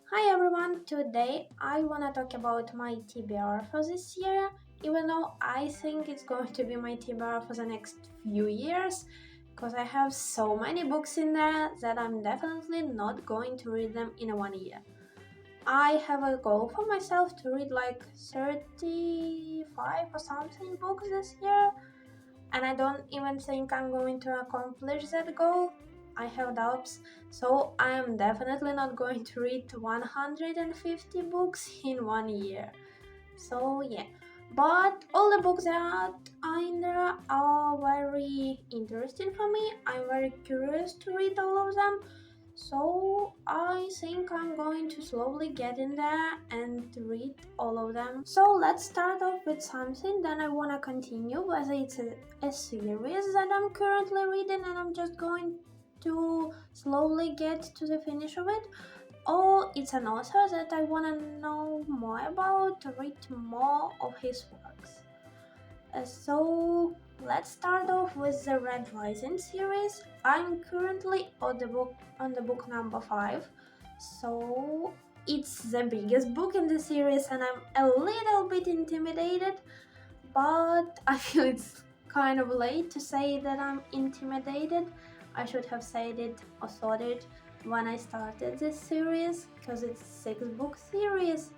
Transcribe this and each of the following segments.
Hi everyone, today I wanna talk about my TBR for this year, even though I think it's going to be my TBR for the next few years, because I have so many books in there that I'm definitely not going to read them in 1 year. I have a goal for myself to read like 35 or something books this year, and I don't even think I'm going to accomplish that goal. I have doubts, so I am definitely not going to read 150 books in 1 year. So yeah, but all the books that are in there are very interesting for me. I'm very curious to read all of them. So I think I'm going to slowly get in there and read all of them. So let's start off with something, then I want to continue, whether it's a series that I'm currently reading and I'm just going to slowly get to the finish of it, or it's an author that I want to know more about, read more of his works. So let's start off with the Red Rising series. I'm currently on the book number 5, so it's the biggest book in the series, and I'm a little bit intimidated. But I feel it's kind of late to say that I'm intimidated. I should have said it or thought it when I started this series, because it's a 6-book series,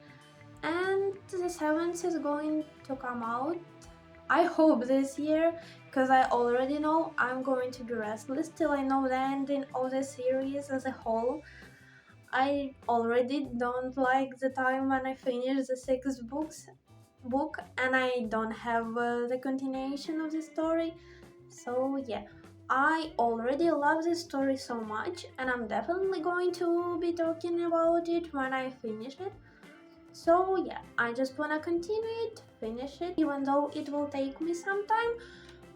and the 7th is going to come out, I hope, this year, because I already know I'm going to be restless till I know the ending of the series as a whole. I already don't like the time when I finish the 6th book and I don't have the continuation of the story. So yeah, I already love this story so much, and I'm definitely going to be talking about it when I finish it. So yeah, I just wanna continue it, finish it, even though it will take me some time,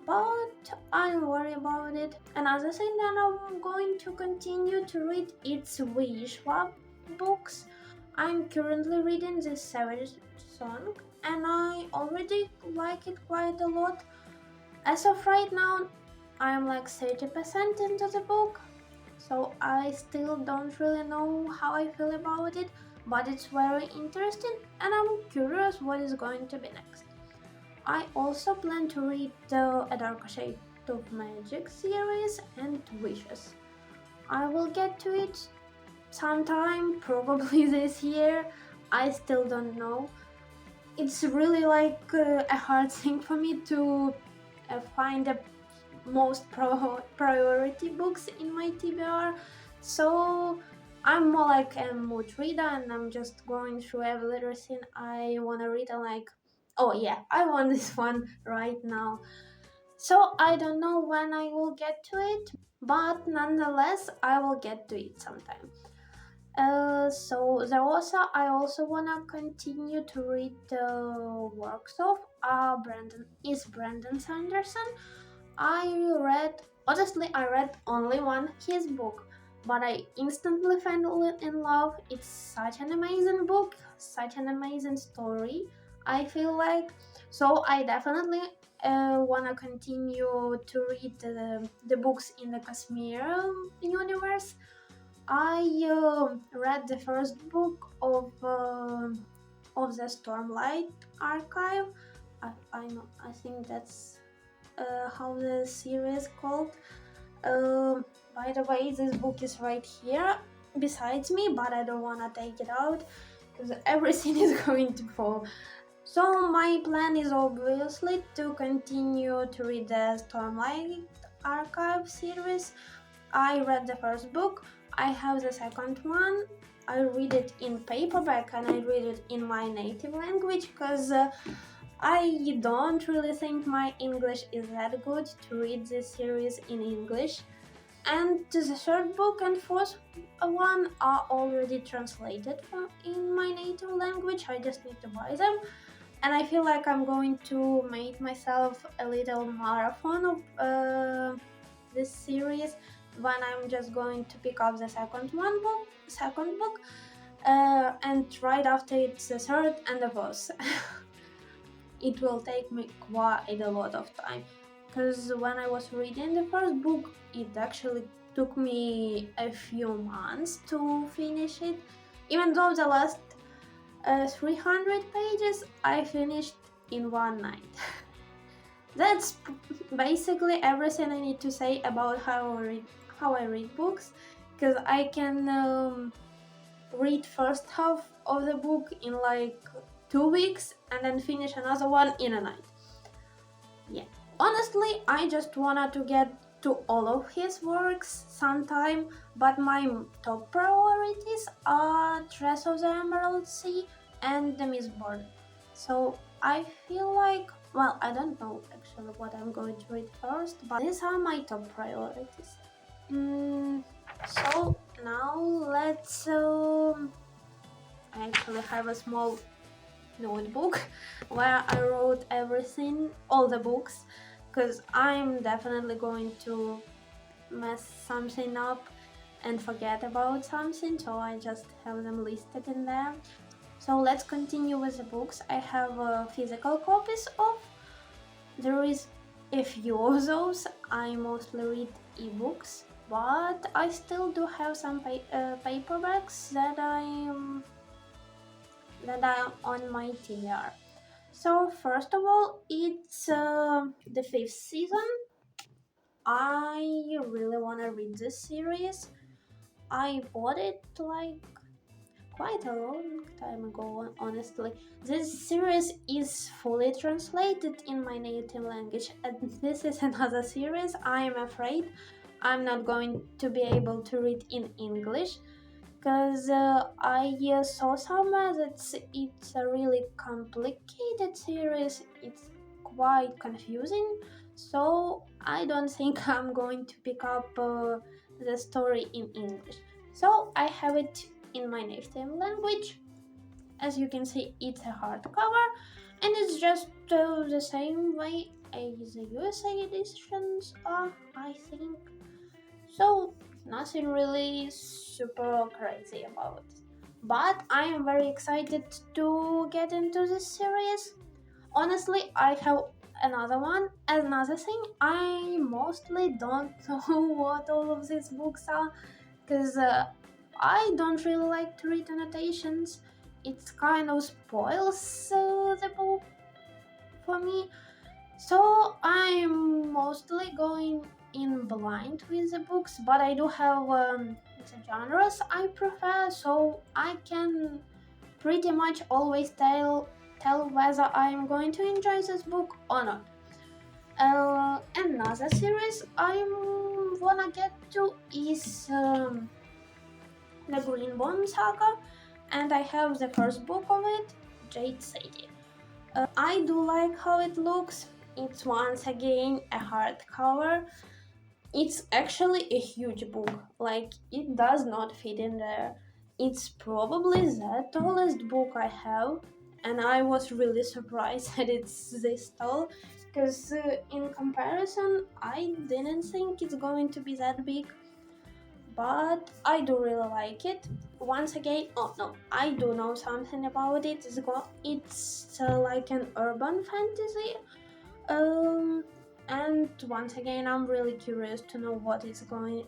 but I don't worry about it. Another thing that I'm going to continue to read is Wishwa books. I'm currently reading the Savage Song, and I already like it quite a lot. As of right now, I'm like 30% into the book, so I still don't really know how I feel about it, but it's very interesting and I'm curious what is going to be next. I also plan to read the A Darker Shade of Magic series and Wishes. I will get to it sometime, probably this year. I still don't know. It's really like a hard thing for me to find the most priority books in my TBR. So I'm more like a mood reader, and I'm just going through everything I want to read and like, oh yeah, I want this one right now. So I don't know when I will get to it, but nonetheless, I will get to it sometime. So the author I also wanna continue to read the works of Brandon Sanderson. I read only one his book, but I instantly fell in love. It's such an amazing book, such an amazing story, I feel like. So I definitely want to continue to read the books in the Kashmir universe. I read the first book of the Stormlight Archive. I think that's how the series called. By the way, this book is right here besides me, but I don't wanna take it out because everything is going to fall. So my plan is obviously to continue to read the Stormlight Archive series. I read the first book, I have the second one. I read it in paperback and I read it in my native language because I don't really think my English is that good to read this series in English. And the third book and fourth one are already translated in my native language. I just need to buy them. And I feel like I'm going to make myself a little marathon of this series when I'm just going to pick up the second book, and right after it's the third and the fourth. It will take me quite a lot of time, because when I was reading the first book, it actually took me a few months to finish it, Even though the last 300 pages I finished in one night. That's basically everything I need to say about how I read books, because I can read first half of the book in like 2 weeks and then finish another one in a night. Yeah, honestly, I just wanted to get to all of his works sometime, but my top priorities are Dress of the Emerald Sea and The Mistborn. So I feel like, well, I don't know actually what I'm going to read first, but these are my top priorities. So now let's. I actually have a small notebook where I wrote everything, all the books, because I'm definitely going to mess something up and forget about something, so I just have them listed in there. So let's continue with the books. I have physical copies of. There is a few of those. I mostly read ebooks, but I still do have some paperbacks that I'm on my TBR. So first of all, it's the fifth season. I really want to read this series. I bought it like quite a long time ago, honestly. This series is fully translated in my native language, and this is another series I'm afraid I'm not going to be able to read in English, because I saw somewhere that it's a really complicated series. It's quite confusing, so I don't think I'm going to pick up the story in English. So I have it in my native language. As you can see, it's a hardcover, and it's just the same way as the USA editions are, I think. So nothing really super crazy about it. But I am very excited to get into this series. Honestly, I have another thing. I mostly don't know what all of these books are, because I don't really like to read annotations. It kind of spoils the book for me. So I'm mostly going in blind with the books, but I do have the genres I prefer, so I can pretty much always tell whether I'm going to enjoy this book or not. Another series I wanna get to is the Green Bone Saga, and I have the first book of it, Jade City. I do like how it looks. It's once again a hardcover. It's actually a huge book, like it does not fit in there. It's probably the tallest book I have, and I was really surprised that it's this tall, because in comparison, I didn't think it's going to be that big, but I do really like it. Once again, oh no, I do know something about it. It's like an urban fantasy. And once again, I'm really curious to know what is going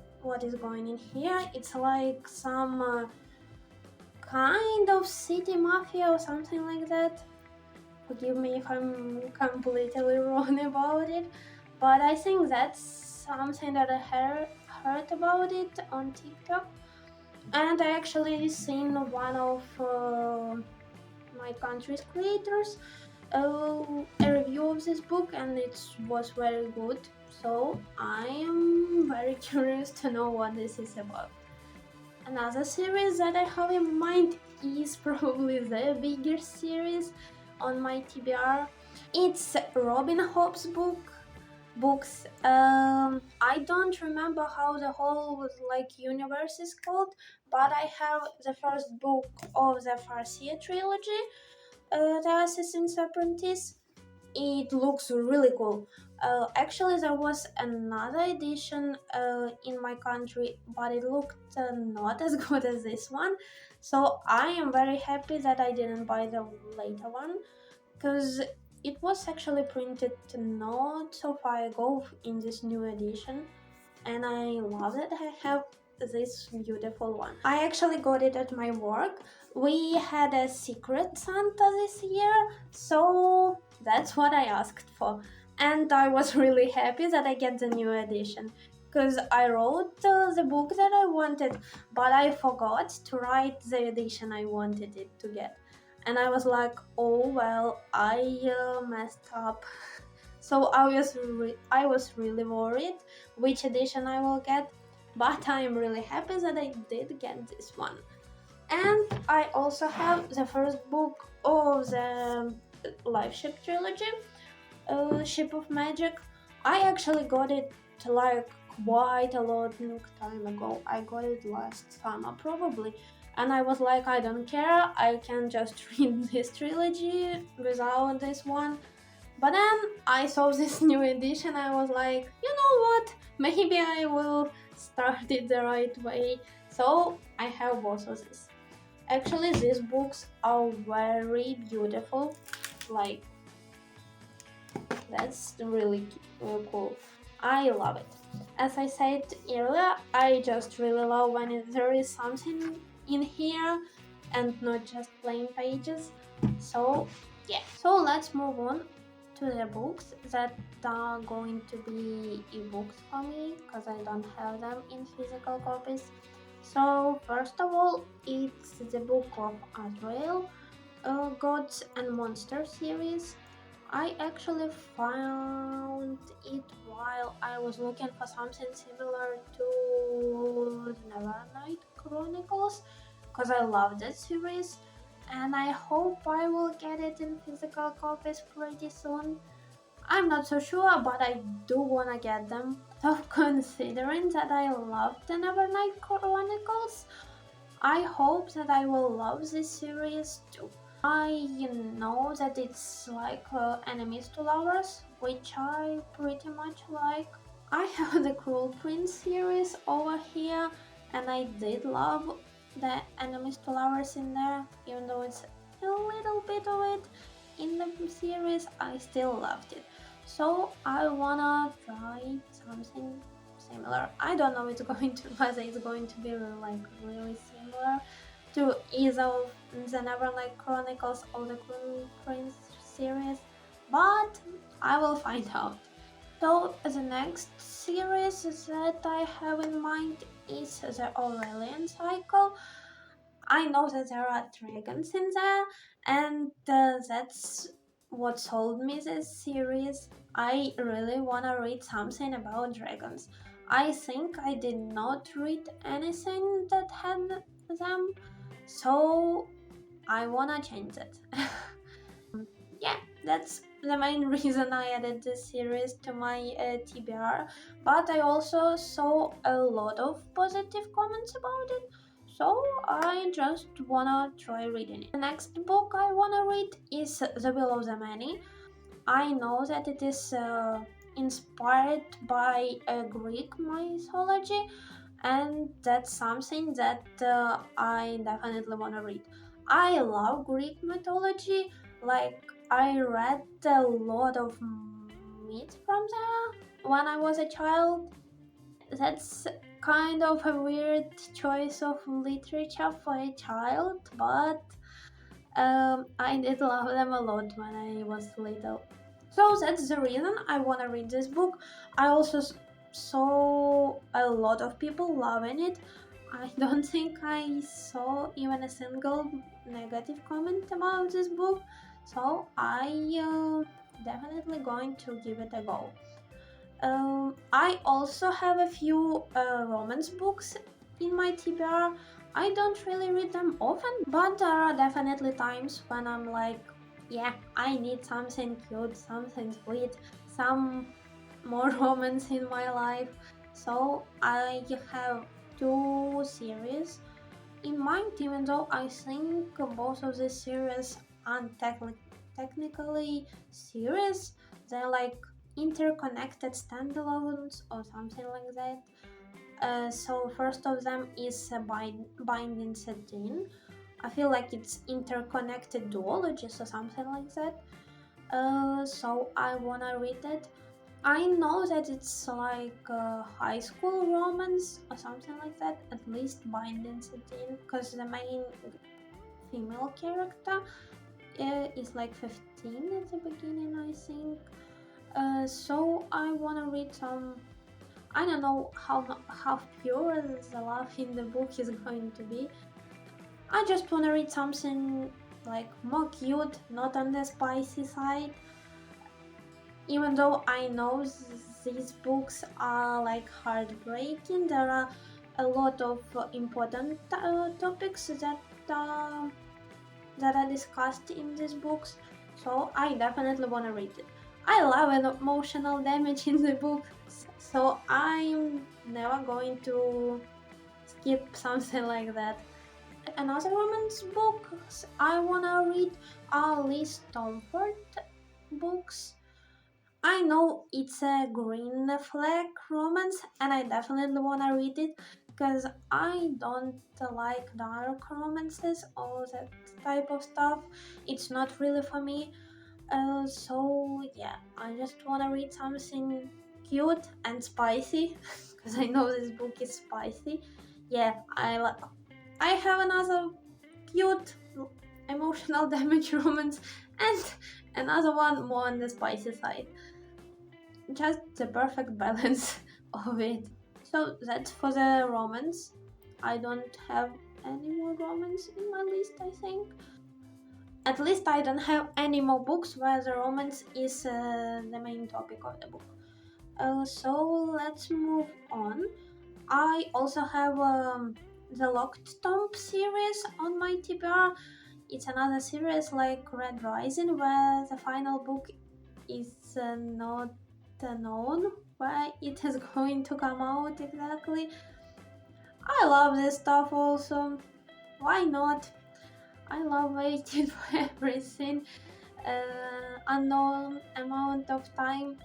in here. It's like some kind of city mafia or something like that. Forgive me if I'm completely wrong about it, but I think that's something that I heard about it on TikTok, and I actually seen one of my country's creators a review of this book, and it was very good. So I am very curious to know what this is about. Another series that I have in mind is probably the bigger series on my TBR. It's Robin Hobb's books. I don't remember how the whole universe is called, but I have the first book of the Farseer trilogy, The Assassin's Apprentice. It looks really cool. Actually, there was another edition in my country, but it looked not as good as this one. So I am very happy that I didn't buy the later one, because it was actually printed not so far ago in this new edition, and I love that I have this beautiful one. I actually got it at my work. We had a secret Santa this year, so that's what I asked for. And I was really happy that I get the new edition because I wrote the book that I wanted, but I forgot to write the edition I wanted it to get. And I was like, oh well, I messed up. So I was really worried which edition I will get, but I'm really happy that I did get this one. And I also have the first book of the Life Ship trilogy, Ship of Magic. I actually got it like quite a long time ago. I got it last summer probably. And I was like, I don't care, I can just read this trilogy without this one. But then I saw this new edition, I was like, you know what, maybe I will start it the right way. So I have both of these. Actually, these books are very beautiful, like, that's really cool. I love it. As I said earlier, I just really love when there is something in here and not just plain pages. So yeah, so let's move on to the books that are going to be ebooks for me because I don't have them in physical copies. So first of all, it's the book of Azrael, Gods and Monsters series. I actually found it while I was looking for something similar to Nevernight Chronicles because I love that series and I hope I will get it in physical copies pretty soon. I'm not so sure, but I do wanna get them. So considering that I love the Nevernight Chronicles, I hope that I will love this series too. I know that it's like enemies to lovers, which I pretty much like. I have the Cruel Prince series over here, and I did love the enemies to lovers in there, even though it's a little bit of it in the series, I still loved it. So I wanna try something similar. I don't know it's going to whether it's going to be like really similar to either of the Nevernight Chronicles or the Cruel Prince series, but I will find out. So the next series that I have in mind is the Aurelian Cycle. I know that there are dragons in there, and that's what sold me this series. I really wanna read something about dragons. I think I did not read anything that had them, so I wanna change it. Yeah, that's the main reason I added this series to my TBR, but I also saw a lot of positive comments about it, so I just wanna try reading it. The next book I wanna read is The Will of the Many. I know that it is inspired by Greek mythology, and that's something that I definitely want to read. I love Greek mythology, like, I read a lot of myths from there when I was a child. That's kind of a weird choice of literature for a child, but I did love them a lot when I was little. So that's the reason I want to read this book. I also saw a lot of people loving it. I don't think I saw even a single negative comment about this book, so I definitely going to give it a go. I also have a few romance books in my TBR. I don't really read them often, but there are definitely times when I'm like, yeah, I need something cute, something sweet, some more romance in my life. So I have two series in mind, even though I think both of these series aren't technically series. They're like interconnected standalones or something like that. So first of them is Binding Setting. I feel like it's interconnected duologies or something like that. So I wanna read it. I know that it's like a high school romance or something like that, at least by intensity, because the main female character is like 15 at the beginning, I think. So I wanna read some. I don't know how pure the love in the book is going to be. I just wanna read something like more cute, not on the spicy side. Even though I know these books are like heartbreaking, there are a lot of important topics uh, that are discussed in these books, so I definitely want to read it. I love an emotional damage in the books, so I'm never going to skip something like that. Another romance book I wanna read are Liz Stamford books. I know it's a green flag romance, and I definitely wanna read it because I don't like dark romances or that type of stuff. It's not really for me. So yeah, I just wanna read something cute and spicy because I know this book is spicy. Yeah, I have another cute emotional damage romance and another one more on the spicy side. Just the perfect balance of it. So that's for the romance. I don't have any more romance in my list, I think. At least I don't have any more books where the romance is the main topic of the book. So let's move on. I also have the Locked Tomb series on my TBR. It's another series like Red Rising where the final book is not known where it is going to come out exactly. I love this stuff also. Why not? I love waiting for everything. Unknown amount of time.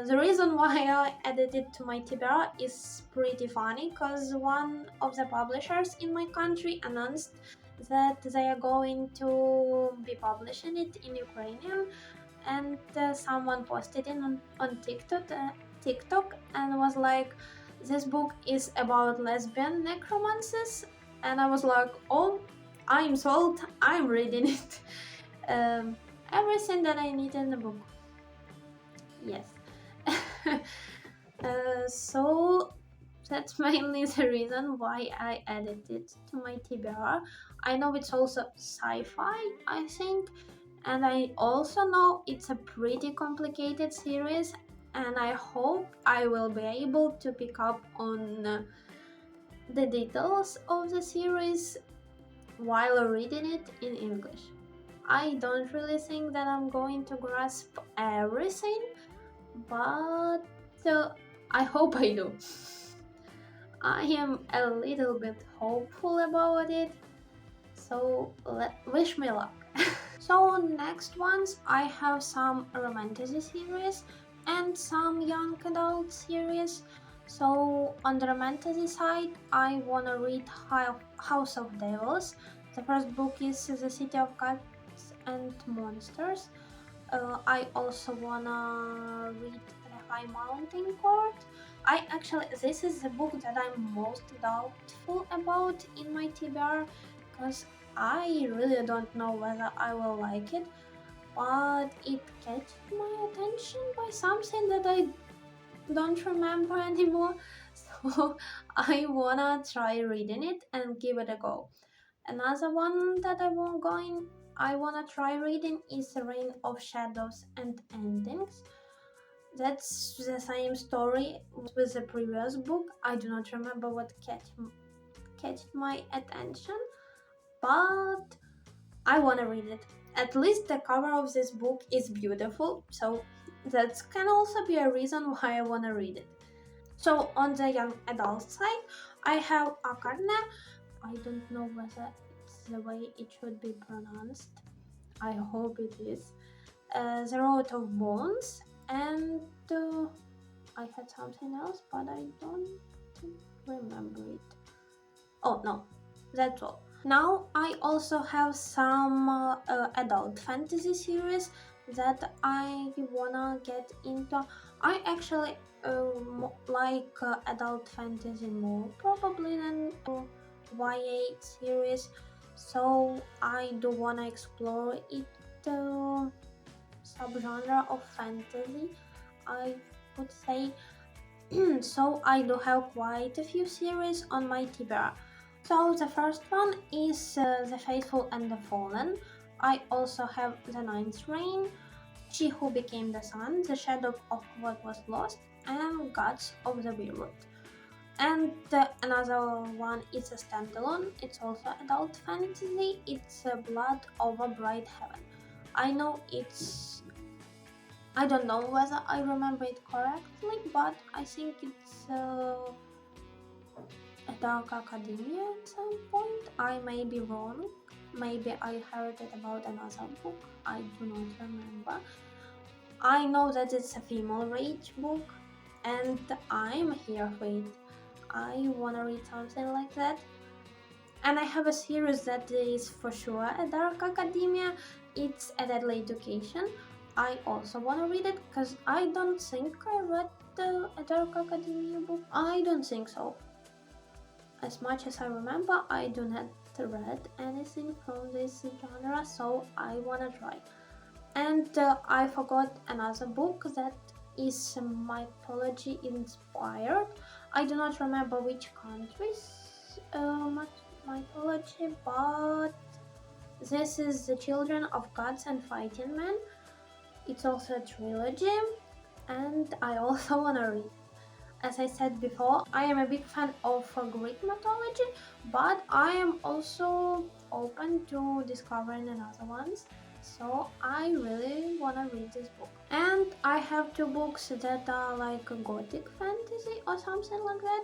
The reason why I added it to my TBR is pretty funny because one of the publishers in my country announced that they are going to be publishing it in Ukrainian, and someone posted it on TikTok and was like, this book is about lesbian necromancies, and I was like, oh, I'm sold, I'm reading it. Everything that I need in the book. Yes. So that's mainly the reason why I added it to my TBR. I know it's also sci-fi, I think, and I also know it's a pretty complicated series, and I hope I will be able to pick up on the details of the series while reading it in English. I don't really think that I'm going to grasp everything, but I hope I do. I am a little bit hopeful about it, so wish me luck. So next ones, I have some romantic series and some young adult series. So on the romantic side, I wanna read House of Devils. The first book is The City of Cats and Monsters. I also wanna read The High Mountain Court. This is the book that I'm most doubtful about in my TBR because I really don't know whether I will like it, but it catches my attention by something that I don't remember anymore. So I wanna try reading it and give it a go. Another one that I wanna try reading is Reign of Shadows and Endings. That's the same story with the previous book. I do not remember what catch my attention, but I wanna read it. At least the cover of this book is beautiful, so that can also be a reason why I wanna read it. So on the young adult side, I have Akarna. I don't know whether it's the way it should be pronounced. I hope it is. The Road of Bones, and I had something else, but I don't remember it. Oh no, that's all. Now I also have some adult fantasy series that I wanna get into. I actually like adult fantasy more probably than YA series, so I do wanna explore it subgenre of fantasy, I would say. So I do have quite a few series on my TBR. So the first one is The Faithful and the Fallen. I also have The Ninth Reign, She Who Became the Sun, The Shadow of What Was Lost, and Gods of the Weirwood. And another one is a standalone. It's also adult fantasy. It's Blood Over Bright Heaven. I know I don't know whether I remember it correctly, but I think it's a Dark Academia at some point. I may be wrong. Maybe I heard it about another book. I do not remember. I know that it's a female rage book, and I'm here for it. I wanna read something like that. And I have a series that is for sure a Dark Academia. It's A Deadly Education. I also wanna read it because I don't think I read a Dark Academia book. I don't think so. As much as I remember, I do not read anything from this genre, so I wanna try. And I forgot another book that is mythology inspired. I do not remember which country's mythology, but this is The Children of Gods and Fighting Men. It's also a trilogy, and I also wanna read. As I said before, I am a big fan of Greek mythology, but I am also open to discovering another ones. So I really wanna read this book. And I have two books that are like a gothic fantasy or something like that,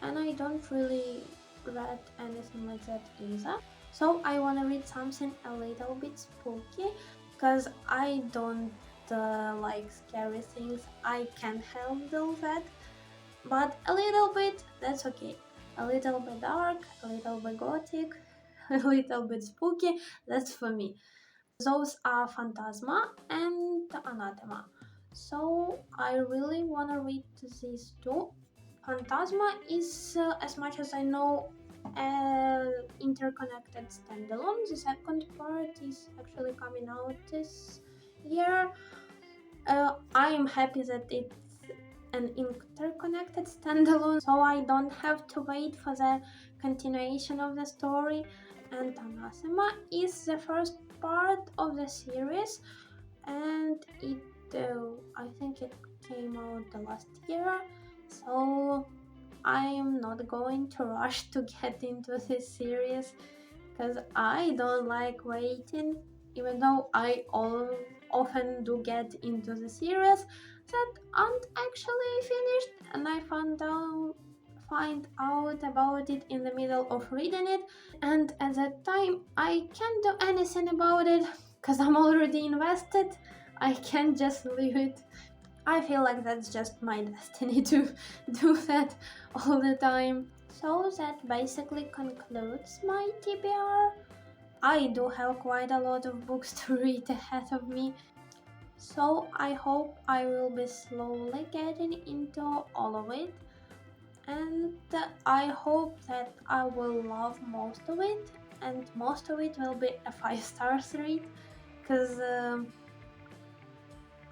and I don't really read anything like that either. So I wanna read something a little bit spooky, because I don't like scary things. I can handle that, but a little bit, that's okay. A little bit dark, a little bit gothic, a little bit spooky, that's for me. Those are Phantasma and Anathema. So I really wanna read these two. Phantasma is, as much as I know, interconnected standalone. The second part is actually coming out this year. I am happy that it's an interconnected standalone, so I don't have to wait for the continuation of the story. And Anathema is the first part of the series, and I think it came out the last year, so I'm not going to rush to get into this series because I don't like waiting, even though I often do get into the series that aren't actually finished, and I find out about it in the middle of reading it, and at that time I can't do anything about it because I'm already invested. I can't just leave it. I feel like that's just my destiny to do that all the time. So that basically concludes my TBR. I do have quite a lot of books to read ahead of me, so I hope I will be slowly getting into all of it, and I hope that I will love most of it, and most of it will be a 5-star read, because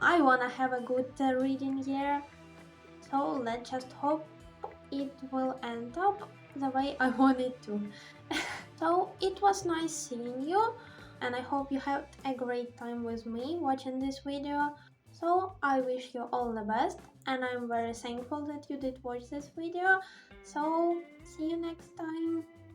I wanna have a good reading year, so let's just hope it will end up the way I want it to. So it was nice seeing you, and I hope you had a great time with me watching this video. So I wish you all the best, and I'm very thankful that you did watch this video. So see you next time.